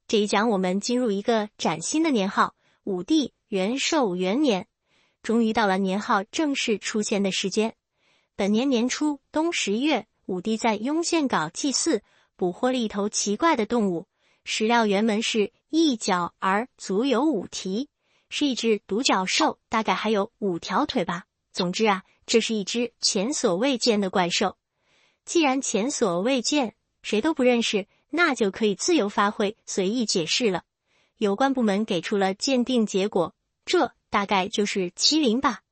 这一讲我们进入一个崭新的年号——武帝元寿元年。终于到了年号正式出现的时间。本年年初冬10月，武帝在雍县镐祭祀，捕获了一头奇怪的动物。史料原文是一角而足有5蹄，是一只独角兽，大概还有5条腿吧。总之啊，这是一只前所未见的怪兽。既然前所未见，谁都不认识，那就可以自由发挥，随意解释了。有关部门给出了鉴定结果，这大概就是麒麟吧。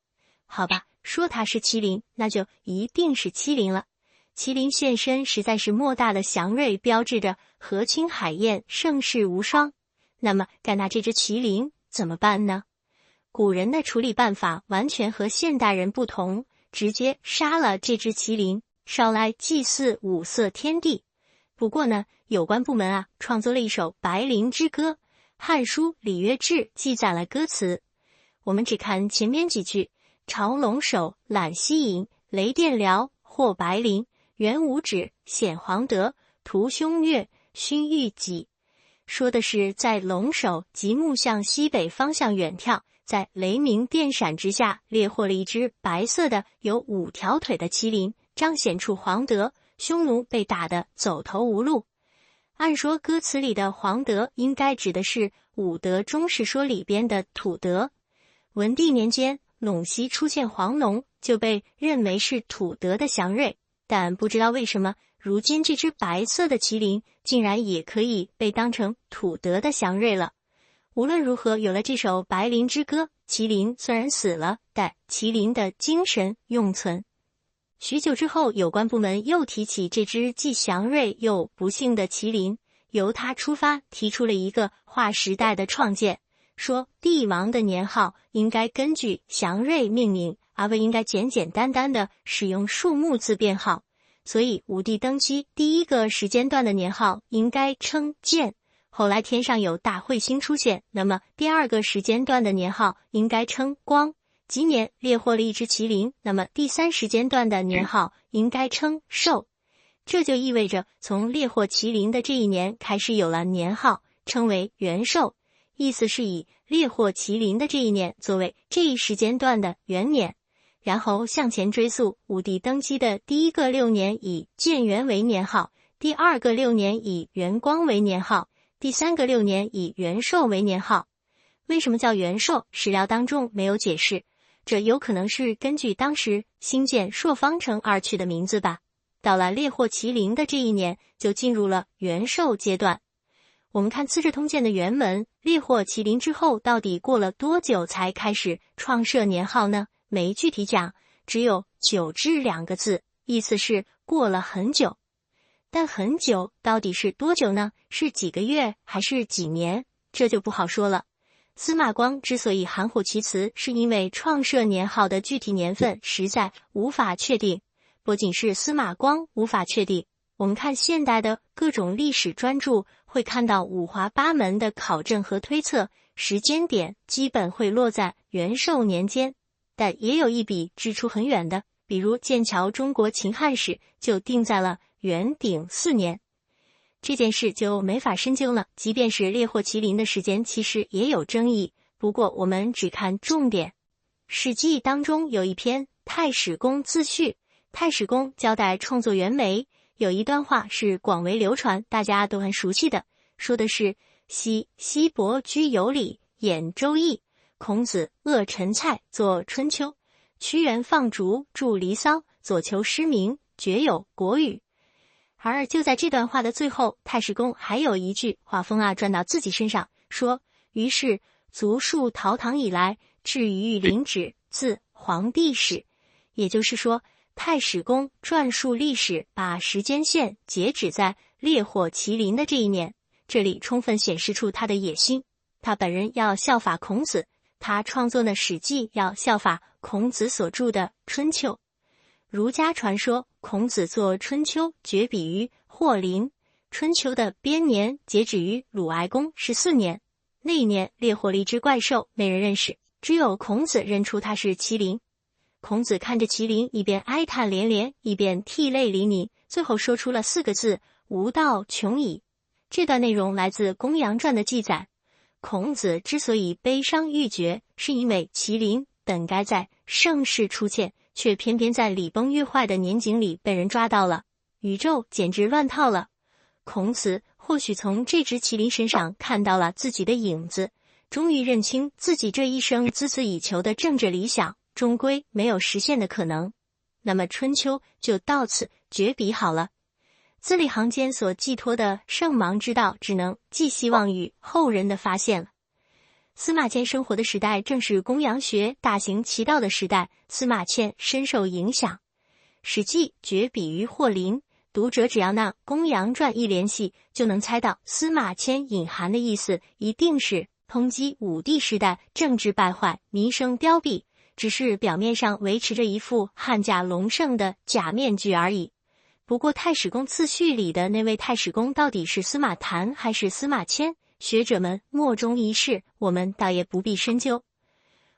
好吧，说它是麒麟，那就一定是麒麟了。麒麟现身实在是莫大的祥瑞，标志着和亲海晏，盛世无双。那么该拿这只麒麟怎么办呢？古人的处理办法完全和现代人不同，直接杀了这只麒麟，烧来祭祀五色天地。不过呢，有关部门创作了一首白灵之歌，《汉书·礼乐志》记载了歌词。我们只看前面几句：朝龙首，揽西营，雷电辽，获白灵，元武指，显黄德，图凶月，勋玉己。说的是在龙首极目向西北方向远眺，在雷鸣电闪之下猎获了一只白色的有5条腿的麒麟，彰显出黄德，匈奴被打得走投无路。按说歌词里的黄德应该指的是五德中世说里边的土德。文帝年间，陇西出现黄龙，就被认为是土德的祥瑞，但不知道为什么，如今这只白色的麒麟竟然也可以被当成土德的祥瑞了。无论如何，有了这首白灵之歌，麒麟虽然死了，但麒麟的精神永存。许久之后，有关部门又提起这只既祥瑞又不幸的麒麟，由他出发，提出了一个划时代的创建，说帝王的年号应该根据祥瑞命名，而不应该简简单单的使用数目字编号。所以武帝登基第一个时间段的年号应该称建，后来天上有大彗星出现，那么第二个时间段的年号应该称光。吉年猎获了一只麒麟，那么第3时间段的年号应该称寿。这就意味着从猎获麒麟的这一年开始有了年号，称为元寿，意思是以猎获麒麟的这一年作为这一时间段的元年。然后向前追溯，武帝登基的第一个6年以建元为年号，第二个6年以元光为年号，第3个6年以元寿为年号。为什么叫元寿？史料当中没有解释，这有可能是根据当时兴建朔方城而取的名字吧。到了猎获麒麟的这一年，就进入了元寿阶段。我们看《资治通鉴》的原文，猎获麒麟之后，到底过了多久才开始创设年号呢？没具体讲，只有9至2个字，意思是过了很久。但很久到底是多久呢？是几个月还是几年？这就不好说了。司马光之所以含糊其辞，是因为创设年号的具体年份实在无法确定。不仅是司马光无法确定，我们看现代的各种历史专著，会看到五花八门的考证和推测，时间点基本会落在元寿年间。但也有一笔支出很远的，比如剑桥中国秦汉史就定在了元鼎4年。这件事就没法深究了，即便是猎获麒麟的时间其实也有争议，不过我们只看重点。史记当中有一篇太史公自序，太史公交代创作袁枚，有一段话是广为流传，大家都很熟悉的，说的是西伯居有礼，演周易，孔子扼陈蔡，作春秋，屈原放逐，著离骚，左求诗名，厥有国语。而就在这段话的最后，太史公还有一句话锋转到自己身上，说于是卒数陶唐以来，至于临止，自黄帝始。也就是说，太史公撰述历史，把时间线截止在猎获麒麟的这一年。这里充分显示出他的野心，他本人要效法孔子，他创作的《史记》要效法孔子所著的《春秋》。儒家传说，孔子作《春秋》绝笔于霍林，《春秋》的编年截止于鲁哀公14年。那一年猎获了一只怪兽，没人认识，只有孔子认出它是麒麟。孔子看着麒麟，一边哀叹连连，一边涕泪淋漓，最后说出了4个字：吾道穷矣。这段内容来自《公羊传》的记载，孔子之所以悲伤欲绝，是因为麒麟本该在盛世出现，却偏偏在礼崩乐坏的年景里被人抓到了，宇宙简直乱套了。孔子或许从这只麒麟身上看到了自己的影子，终于认清自己这一生孜孜以求的政治理想终归没有实现的可能。那么春秋就到此绝笔好了。字里行间所寄托的圣芒之道，只能寄希望于后人的发现了。司马迁生活的时代正是公羊学大行其道的时代，司马迁深受影响。史记绝笔于霍林，读者只要那《公羊传》一联系，就能猜到司马迁隐含的意思一定是抨击武帝时代政治败坏、民生凋敝，只是表面上维持着一副汉甲隆盛的假面具而已。不过太史公次序里的那位太史公到底是司马谈还是司马迁，学者们莫衷一是，我们倒也不必深究。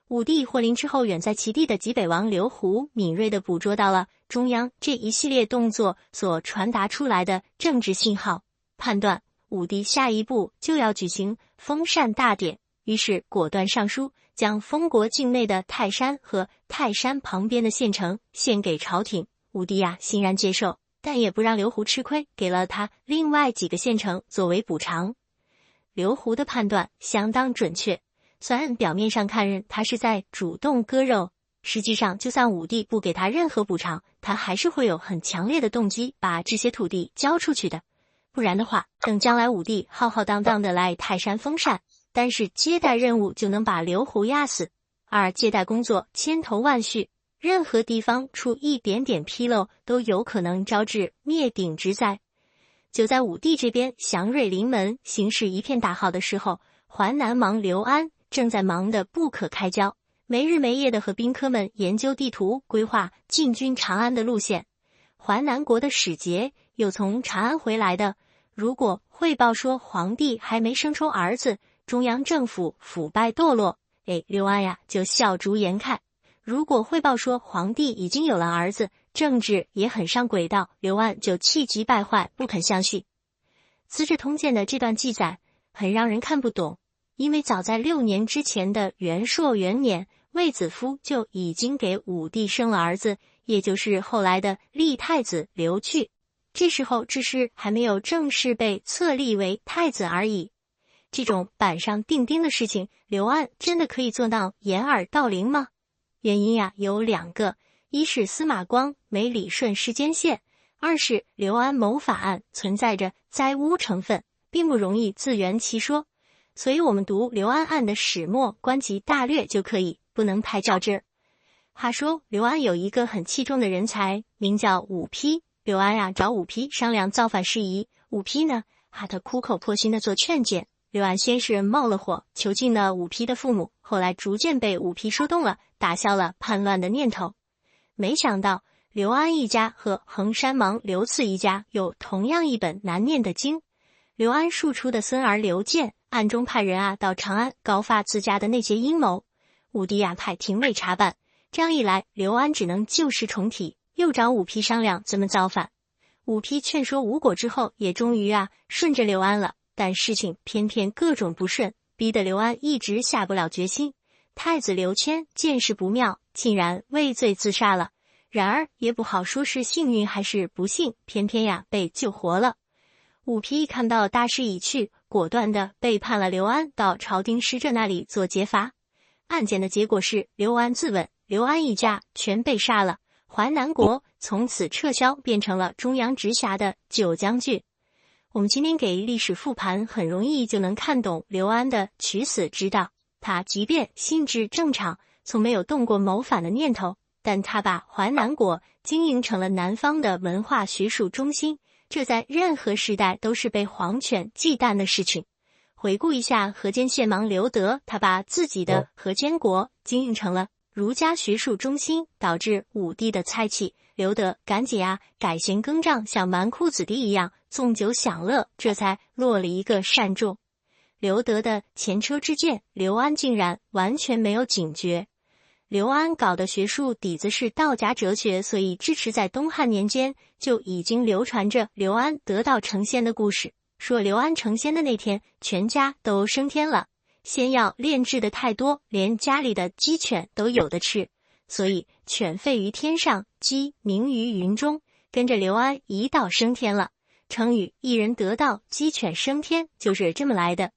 武帝霍林之后，远在其地的济北王刘胡敏锐地捕捉到了中央这一系列动作所传达出来的政治信号，判断武帝下一步就要举行封禅大典，于是果断上书，将封国境内的泰山和泰山旁边的县城献给朝廷。武帝欣然接受，但也不让刘胡吃亏，给了他另外几个县城作为补偿。刘胡的判断相当准确，虽然表面上看他是在主动割肉，实际上就算武帝不给他任何补偿，他还是会有很强烈的动机把这些土地交出去的。不然的话，等将来武帝浩浩荡荡的来泰山封禅，单是接待任务就能把刘胡压死。而接待工作千头万绪，任何地方出一点点纰漏，都有可能招致灭顶之灾。就在武帝这边祥瑞临门，形势一片大好的时候，淮南王刘安正在忙得不可开交，没日没夜的和兵科们研究地图，规划进军长安的路线。淮南国的使节有从长安回来的，如果汇报说皇帝还没生出儿子，中央政府腐败堕落，刘安就笑逐颜开。如果汇报说皇帝已经有了儿子，政治也很上轨道，刘安就气急败坏，不肯相续。资治通鉴的这段记载很让人看不懂，因为早在6年之前的元朔元年，卫子夫就已经给武帝生了儿子，也就是后来的立太子刘据。这时候只是还没有正式被册立为太子而已。这种板上钉钉的事情，刘安真的可以做到掩耳盗铃吗？原因有2个，一是司马光没理顺时间线，二是刘安谋反案存在着栽诬成分，并不容易自圆其说。所以我们读刘安案的始末观其大略就可以，不能太较真儿。话说刘安有一个很器重的人才，名叫武丕。刘安找武丕商量造反事宜，武丕呢他苦口婆心的做劝谏。刘安先是冒了火，囚禁了武丕的父母，后来逐渐被武丕说动了，打消了叛乱的念头。没想到刘安一家和衡山王刘赐一家有同样一本难念的经。刘安庶出的孙儿刘建暗中派人到长安告发自家的那些阴谋，武帝派廷尉查办。这样一来，刘安只能旧事重提，又找武丕商量怎么造反。武丕劝说无果之后，也终于顺着刘安了，但事情偏偏各种不顺，逼得刘安一直下不了决心。太子刘谦见势不妙，竟然畏罪自杀了。然而也不好说是幸运还是不幸，偏偏被救活了。武丕看到大势已去，果断地背叛了刘安，到朝廷使者那里做揭发。案件的结果是刘安自刎，刘安一家全被杀了。淮南国从此撤销，变成了中央直辖的9将军。我们今天给历史复盘，很容易就能看懂刘安的取死之道。他即便心智正常，从没有动过谋反的念头，但他把淮南国经营成了南方的文化学术中心，这在任何时代都是被皇权忌惮的事情。回顾一下河间献王刘德，他把自己的河间国经营成了儒家学术中心，导致武帝的猜忌。刘德赶紧改弦更张，像纨绔子弟一样纵酒享乐，这才落了一个善终。刘德的前车之鉴，刘安竟然完全没有警觉。刘安搞的学术底子是道家哲学，所以支持在东汉年间就已经流传着刘安得道成仙的故事。说刘安成仙的那天，全家都升天了，仙药炼制的太多，连家里的鸡犬都有的吃，所以犬吠于天上，鸡鸣于云中，跟着刘安一道升天了。成语一人得道，鸡犬升天就是这么来的。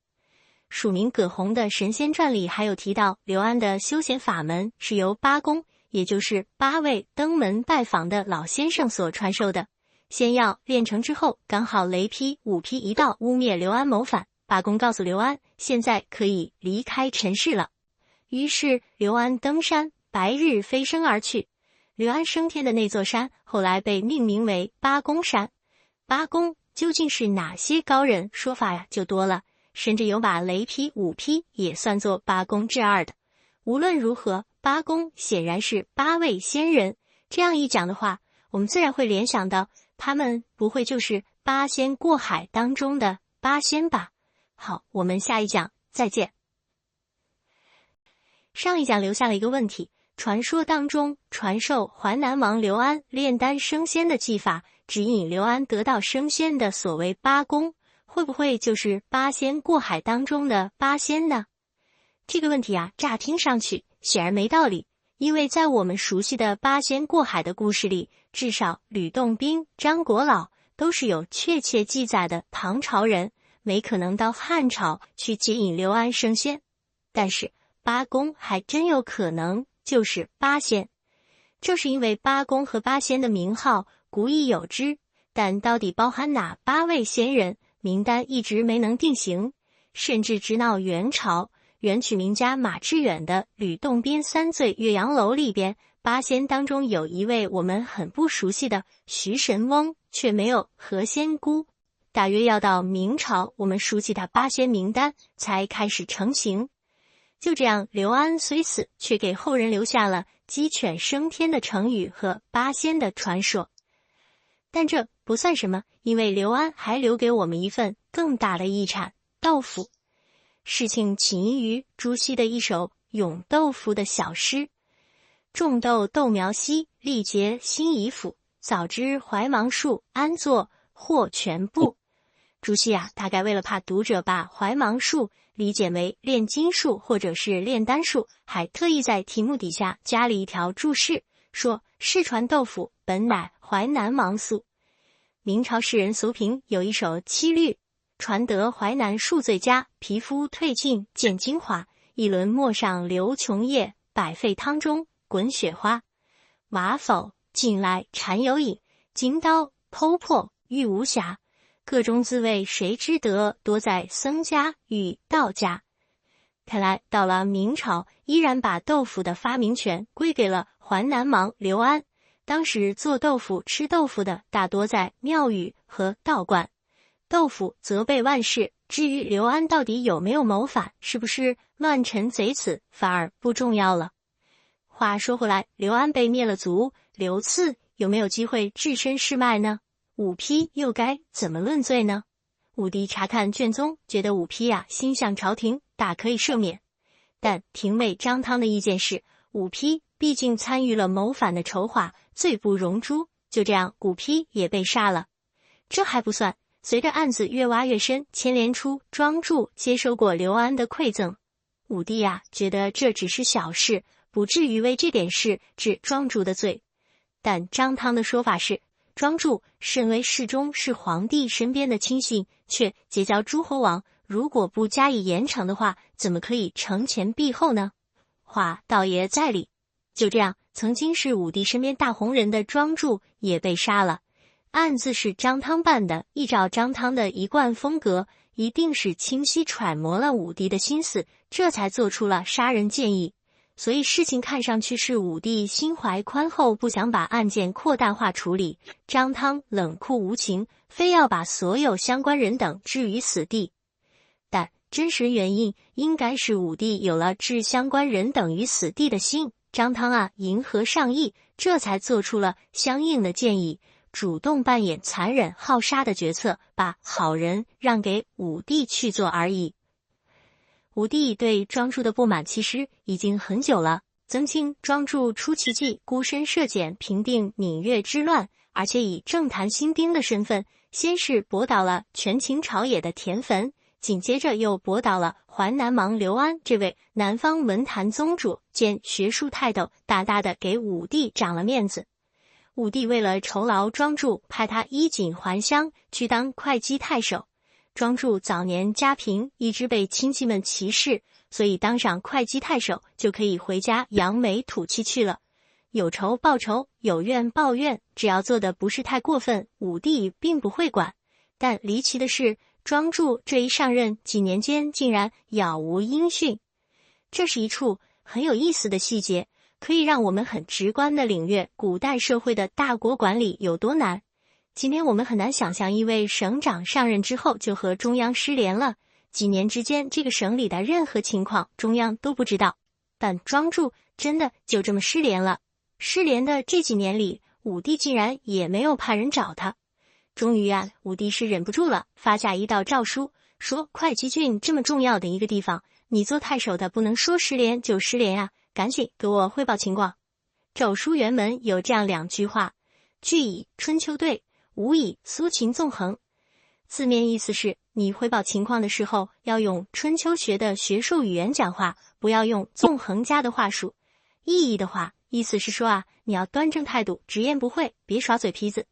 署名葛洪的《神仙传》里还有提到，刘安的修仙法门是由八公，也就是8位登门拜访的老先生所传授的。仙药炼成之后，刚好雷劈五劈一道，污蔑刘安谋反。八公告诉刘安，现在可以离开尘世了。于是刘安登山，白日飞升而去。刘安升天的那座山，后来被命名为八公山。八公究竟是哪些高人？说法呀就多了，甚至有把雷劈五劈也算作八公之二的。无论如何，八公显然是8位仙人。这样一讲的话，我们自然会联想到，他们不会就是八仙过海当中的八仙吧？好，我们下一讲再见。上一讲留下了一个问题，传说当中传授淮南王刘安炼丹升仙的技法，指引刘安得道升仙的所谓八公，会不会就是八仙过海当中的八仙呢？这个问题啊，乍听上去显然没道理，因为在我们熟悉的八仙过海的故事里，至少吕洞宾、张果老都是有确切记载的唐朝人，没可能到汉朝去接引刘安升仙。但是八公还真有可能就是八仙，正是因为八公和八仙的名号古已有之，但到底包含哪8位仙人，名单一直没能定型，甚至直到元朝，元曲名家马致远的《吕洞宾三醉岳阳楼》里边，八仙当中有一位我们很不熟悉的徐神翁，却没有何仙姑。大约要到明朝，我们熟悉的八仙名单才开始成型。就这样，刘安虽死，却给后人留下了鸡犬升天的成语和八仙的传说。但这不算什么，因为刘安还留给我们一份更大的遗产——豆腐。事情起因于朱熹的一首咏豆腐的小诗：种豆豆苗稀，力竭辛夷腐。早知怀芒树，安作获全部。朱熹啊，大概为了怕读者把怀芒树理解为炼金术或者是炼丹术，还特意在题目底下加了一条注释，说世传豆腐本乃淮南芒宿。明朝诗人苏平有一首七律：传得淮南树最佳，皮肤褪尽见精华。一轮陌上流琼叶，百沸汤中滚雪花。瓦否近来馋有瘾，金刀剖破欲无暇。各中滋味谁知得，多在僧家与道家。看来到了明朝，依然把豆腐的发明权归给了淮南王刘安。当时做豆腐吃豆腐的大多在庙宇和道观，豆腐责备万世。至于刘安到底有没有谋反，是不是乱臣贼子，反而不重要了。话说回来，刘安被灭了族，刘赐有没有机会置身事脉呢？武丕又该怎么论罪呢？武帝查看卷宗，觉得武丕啊心向朝廷，大可以赦免。但廷尉张汤的意见是，武丕毕竟参与了谋反的筹划，罪不容诛。就这样，武丕也被杀了。这还不算，随着案子越挖越深，牵连出庄助接收过刘安的馈赠。武帝啊觉得这只是小事，不至于为这点事治庄助的罪。但张汤的说法是，庄助身为侍中，是皇帝身边的亲信，却结交诸侯王，如果不加以严惩的话，怎么可以承前避后呢？话倒也在理。就这样，曾经是武帝身边大红人的庄助也被杀了。案子是张汤办的，依照张汤的一贯风格，一定是清晰揣摩了武帝的心思，这才做出了杀人建议。所以事情看上去是武帝心怀宽厚，不想把案件扩大化处理，张汤冷酷无情，非要把所有相关人等置于死地。但真实原因应该是武帝有了置相关人等于死地的心，张汤啊迎合上意，这才做出了相应的建议，主动扮演残忍好杀的决策，把好人让给武帝去做而已。武帝对庄助的不满其实已经很久了。曾庆庄助出奇迹，孤身涉险，平定闽越之乱，而且以政坛新丁的身份，先是驳倒了权倾朝野的田汾，紧接着又驳倒了淮南王刘安这位南方文坛宗主兼学术泰斗，大大的给武帝长了面子。武帝为了酬劳庄助，派他衣锦还乡去当会稽太守。庄助早年家贫，一直被亲戚们歧视，所以当上会稽太守就可以回家扬眉吐气去了。有仇报仇，有怨报怨，只要做的不是太过分，武帝并不会管。但离奇的是，庄助这一上任几年间竟然杳无音讯。这是一处很有意思的细节，可以让我们很直观地领略古代社会的大国管理有多难。今天我们很难想象一位省长上任之后就和中央失联了，几年之间这个省里的任何情况中央都不知道。但庄助真的就这么失联了。失联的这几年里，武帝竟然也没有派人找他。终于啊，武帝是忍不住了，发下一道诏书，说会稽郡这么重要的一个地方，你做太守的不能说失联就失联啊，赶紧给我汇报情况。诏书原文有这样2句话：句以春秋对，武以苏秦纵横。字面意思是，你汇报情况的时候要用春秋学的学术语言讲话，不要用纵横家的话术。意义的话，意思是说啊，你要端正态度，直言不讳，别耍嘴皮子。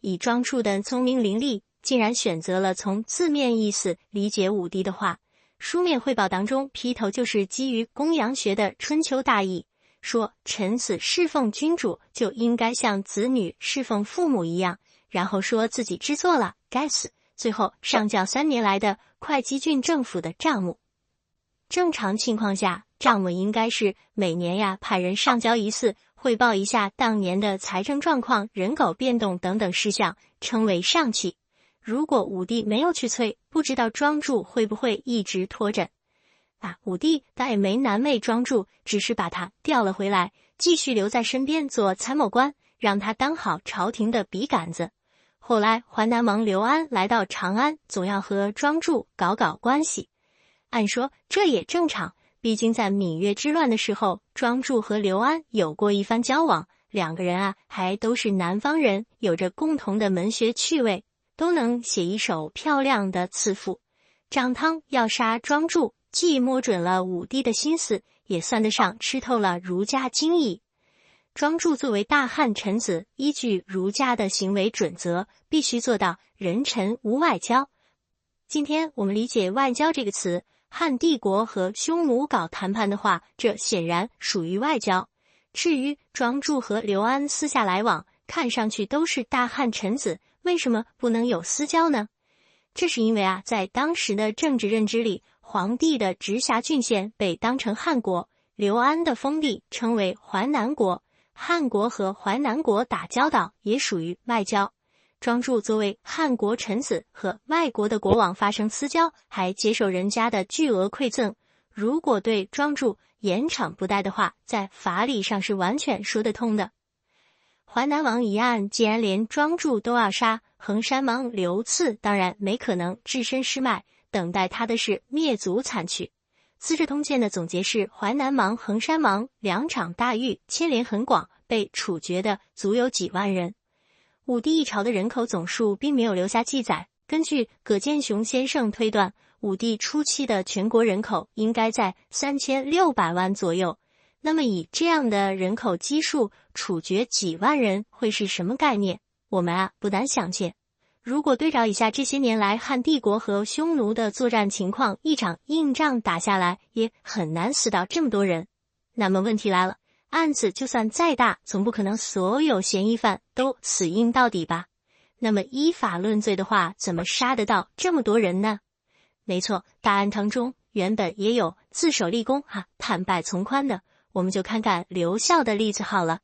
以庄助的聪明伶俐，竟然选择了从字面意思理解武帝的话。书面汇报当中劈头就是基于公羊学的春秋大义，说臣子侍奉君主就应该像子女侍奉父母一样，然后说自己知错了，该死，最后上缴3年来的会稽郡政府的账目。正常情况下，账目应该是每年呀派人上交一次，汇报一下当年的财政状况、人口变动等等事项，称为上期。如果武帝没有去催，不知道庄助会不会一直拖着。武帝倒也没难为庄助，只是把他调了回来，继续留在身边做参谋官，让他当好朝廷的笔杆子。后来淮南王刘安来到长安，总要和庄助搞关系。按说这也正常，毕竟在芈月之乱的时候，庄助和刘安有过一番交往，2个人还都是南方人，有着共同的文学趣味，都能写一首漂亮的词赋。张汤要杀庄助，既摸准了武帝的心思，也算得上吃透了儒家精义。庄助作为大汉臣子，依据儒家的行为准则，必须做到人臣无外交。今天我们理解外交这个词，汉帝国和匈奴搞谈判的话，这显然属于外交。至于庄助和刘安私下来往，看上去都是大汉臣子，为什么不能有私交呢？这是因为在当时的政治认知里，皇帝的直辖郡县被当成汉国，刘安的封地称为淮南国，汉国和淮南国打交道也属于外交。庄助作为汉国臣子，和外国的国王发生私交，还接受人家的巨额馈赠，如果对庄助严惩不贷的话，在法理上是完全说得通的。淮南王一案既然连庄助都要杀，衡山王刘赐当然没可能置身事脉，等待他的是灭族惨曲。《资治通鉴》的总结是，淮南王、衡山王2场大狱，牵连很广，被处决的足有几万人。武帝一朝的人口总数并没有留下记载，根据葛剑雄先生推断，武帝初期的全国人口应该在3600万左右。那么以这样的人口基数，处决几万人会是什么概念？我们不难想见。如果对照一下这些年来汉帝国和匈奴的作战情况，一场硬仗打下来也很难死到这么多人。那么问题来了，案子就算再大，总不可能所有嫌疑犯都死硬到底吧？那么依法论罪的话，怎么杀得到这么多人呢？没错，大案当中原本也有自首立功坦白从宽的，我们就看看刘孝的例子好了。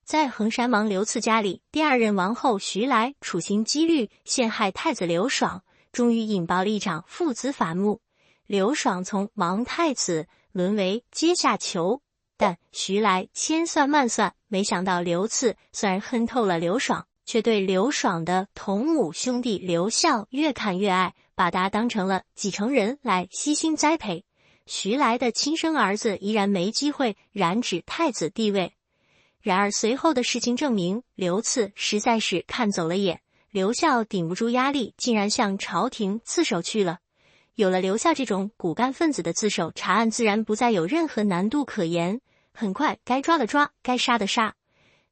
在衡山王刘赐家里，第2任王后徐来处心积虑陷害太子刘爽，终于引爆了一场父子反目。刘爽从王太子沦为阶下囚，但徐来千算万算，没想到刘赐虽然恨透了刘爽，却对刘爽的同母兄弟刘孝越看越爱，把他当成了继承人来悉心栽培。徐来的亲生儿子依然没机会染指太子地位。然而随后的事情证明，刘赐实在是看走了眼，刘孝顶不住压力，竟然向朝廷自首去了。有了刘孝这种骨干分子的自首，查案自然不再有任何难度可言。很快，该抓的抓，该杀的杀。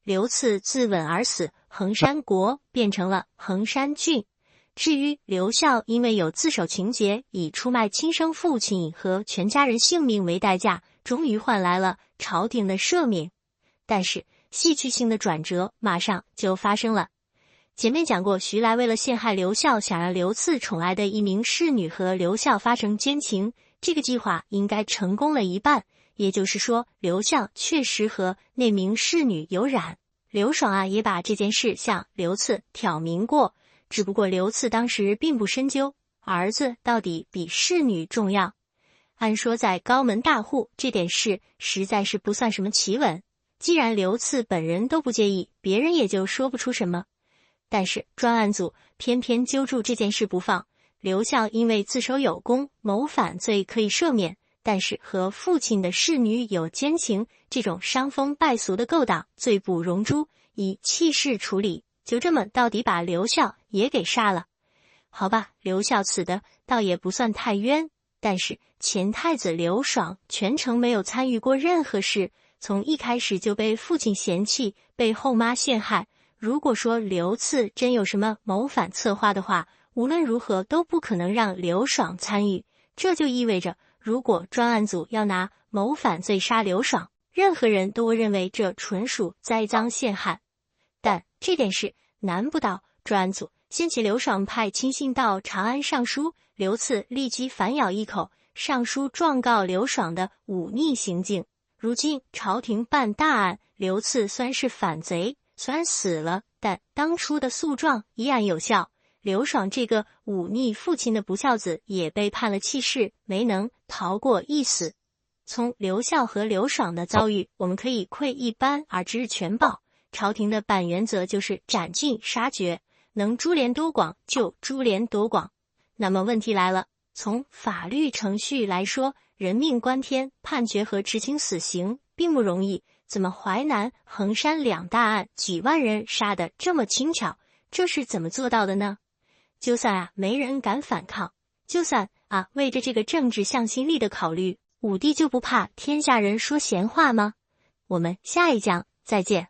刘赐自刎而死，衡山国变成了衡山郡。至于刘孝，因为有自首情节，以出卖亲生父亲和全家人性命为代价，终于换来了朝廷的赦免。但是戏剧性的转折马上就发生了。前面讲过，徐来为了陷害刘孝，想让刘赐宠爱的一名侍女和刘孝发生奸情，这个计划应该成功了一半，也就是说，刘孝确实和那名侍女有染。刘爽也把这件事向刘赐挑明过，只不过刘赐当时并不深究，儿子到底比侍女重要。按说在高门大户，这点事实在是不算什么奇闻，既然刘赐本人都不介意，别人也就说不出什么。但是专案组偏偏揪住这件事不放，刘孝因为自首有功，谋反罪可以赦免，但是和父亲的侍女有奸情，这种伤风败俗的勾当，罪不容诛，以弃市处理。就这么到底把刘孝也给杀了。好吧，刘孝死的倒也不算太冤，但是前太子刘爽全程没有参与过任何事，从一开始就被父亲嫌弃，被后妈陷害。如果说刘赐真有什么谋反策划的话，无论如何都不可能让刘爽参与。这就意味着，如果专案组要拿谋反罪杀刘爽，任何人都会认为这纯属栽赃陷害。但这件事难不倒专案组，掀起刘爽派亲信到长安上书，刘赐立即反咬一口，上书状告刘爽的忤逆行径。如今朝廷办大案，刘赐虽然是反贼，虽然死了，但当初的诉状依然有效。刘爽这个忤逆父亲的不孝子也被判了弃市，没能逃过一死。从刘孝和刘爽的遭遇，我们可以窥一斑而知全豹。朝廷的板原则就是斩尽杀绝，能株连多广就株连多广。那么问题来了，从法律程序来说，人命关天，判决和执行死刑并不容易。怎么淮南、衡山两大案几万人杀得这么轻巧？这是怎么做到的呢？就算没人敢反抗，就算为着这个政治向心力的考虑，武帝就不怕天下人说闲话吗？我们下一讲再见。